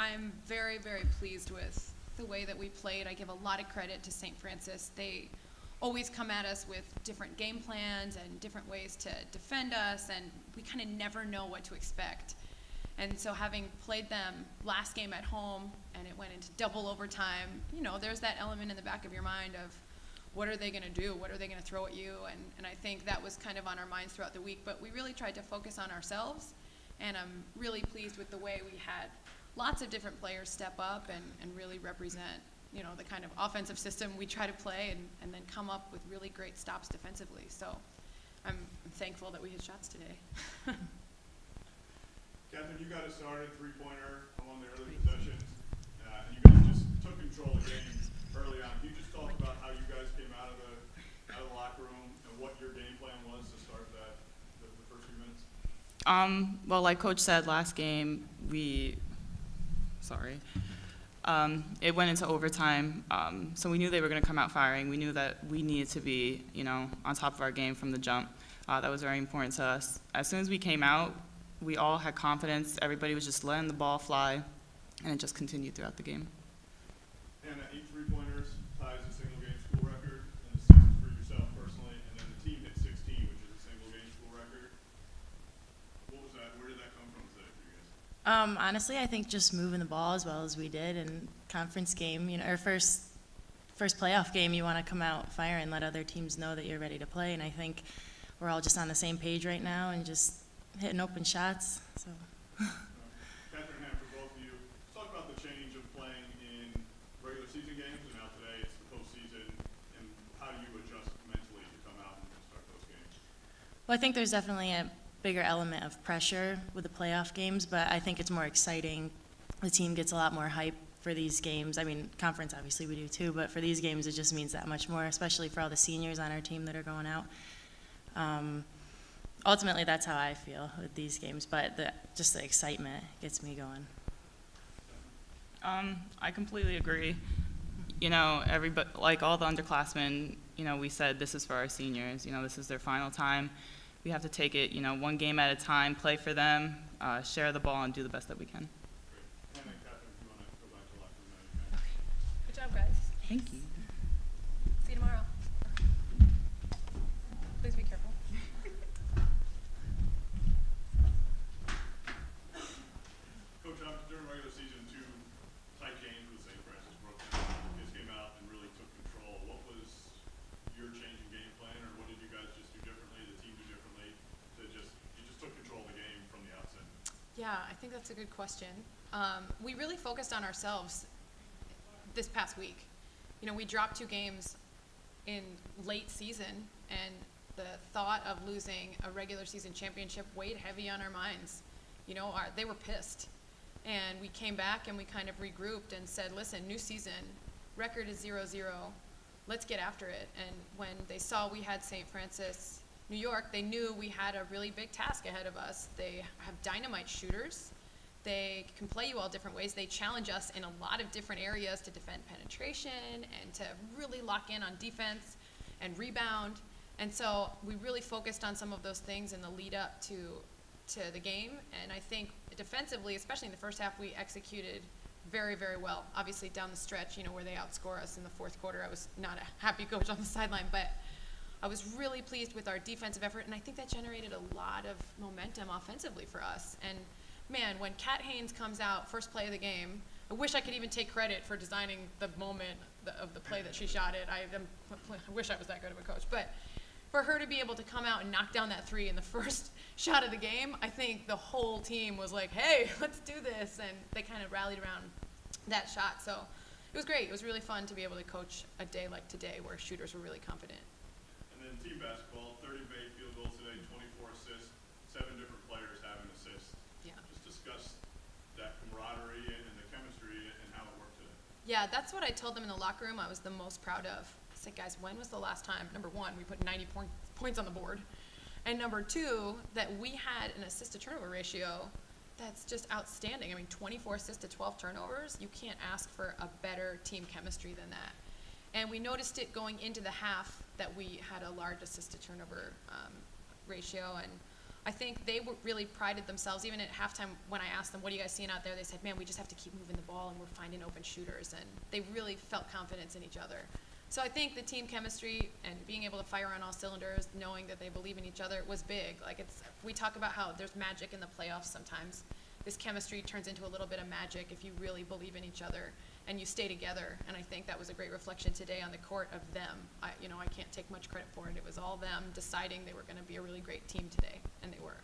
I'm very, very pleased with the way that we played. I give a lot of credit to St. Francis. They always come at us with different game plans and different ways to defend us, and we kind of never know what to expect. And so having played them last game at home and it went into double overtime, there's that element in the back of your mind of what are they going to do? What are they going to throw at you? And I think that was kind of on our minds throughout the week, but we really tried to focus on ourselves, and I'm really pleased with the way we had lots of different players step up and really represent, the kind of offensive system we try to play and then come up with really great stops defensively. So I'm thankful that we hit shots today. Catherine, you got us started three-pointer on the early possessions, and you guys just took control of the game early on. Can you just talk about how you guys came out of the locker room and what your game plan was to start the first few minutes? Well, like Coach said last game, it went into overtime, so we knew they were going to come out firing. We knew that we needed to be, on top of our game from the jump. That was very important to us. As soon as we came out, we all had confidence. Everybody was just letting the ball fly, and it just continued throughout the game. And 8 three-pointers ties the single-game school record, and 6 for yourself personally, and then the team hit 16, which is a single-game school record. What was that? Where did that come from today for you guys? Honestly, I think just moving the ball as well as we did in conference game, our first playoff game, you want to come out fire and let other teams know that you're ready to play. And I think we're all just on the same page right now and just hitting open shots. So. Catherine, for both of you, let's talk about the change of playing in regular season games, and now today it's the postseason, and how do you adjust mentally to come out and start those games? Well, I think there's definitely a bigger element of pressure with the playoff games, but I think it's more exciting. The team gets a lot more hype for these games. I mean, conference obviously we do too, but for these games it just means that much more, especially for all the seniors on our team that are going out. Ultimately, that's how I feel with these games, but just the excitement gets me going. I completely agree. Everybody, like all the underclassmen, we said this is for our seniors. This is their final time. We have to take it, one game at a time, play for them, share the ball, and do the best that we can. Great. And then, Catherine, if you want to go back to the locker room now, you can. Good job, guys. Thank you. See you tomorrow. Please be careful. Coach, during regular season, 2 tight games with St. Francis broke down. You guys came out and really took control. What was your change in game plan, or what did you guys just do differently, the team do differently, you just took control of the game from the outset? Yeah, I think that's a good question. We really focused on ourselves this past week. We dropped 2 games in late season, and the thought of losing a regular season championship weighed heavy on our minds. They were pissed. And we came back and we kind of regrouped and said, listen, new season, record is 0-0. Let's get after it. And when they saw we had St. Francis, New York, they knew we had a really big task ahead of us. They have dynamite shooters. They can play you all different ways. They challenge us in a lot of different areas to defend penetration and to really lock in on defense and rebound. And so we really focused on some of those things in the lead up to the game. And I think defensively, especially in the first half, we executed very, very well. Obviously down the stretch, where they outscore us in the fourth quarter, I was not a happy coach on the sideline, but I was really pleased with our defensive effort, and I think that generated a lot of momentum offensively for us. And man, when Kat Haynes comes out first play of the game, I wish I could even take credit for designing the moment of the play that she shot it. I wish I was that good of a coach, but for her to be able to come out and knock down that 3 in the first shot of the game, I think the whole team was like, hey, let's do this, and they kind of rallied around that shot. So it was great. It was really fun to be able to coach a day like today where shooters were really confident. And then team basketball, 30 made field goals today, 24 assists, 7 different players having assists. Yeah. Just discuss that camaraderie and the chemistry and how it worked today. Yeah, that's what I told them in the locker room I was the most proud of. I said, guys, when was the last time, number 1, we put 90 points on the board, and number 2, that we had an assist to turnover ratio that's just outstanding. I mean, 24 assists to 12 turnovers, you can't ask for a better team chemistry than that. And we noticed it going into the half that we had a large assist to turnover ratio, and I think they really prided themselves, even at halftime when I asked them, what are you guys seeing out there? They said, man, we just have to keep moving the ball and we're finding open shooters. And they really felt confidence in each other. So I think the team chemistry and being able to fire on all cylinders, knowing that they believe in each other was big. Like we talk about how there's magic in the playoffs sometimes. This chemistry turns into a little bit of magic if you really believe in each other and you stay together. And I think that was a great reflection today on the court of them. I can't take much credit for it. It was all them deciding they were going to be a really great team today, and they were.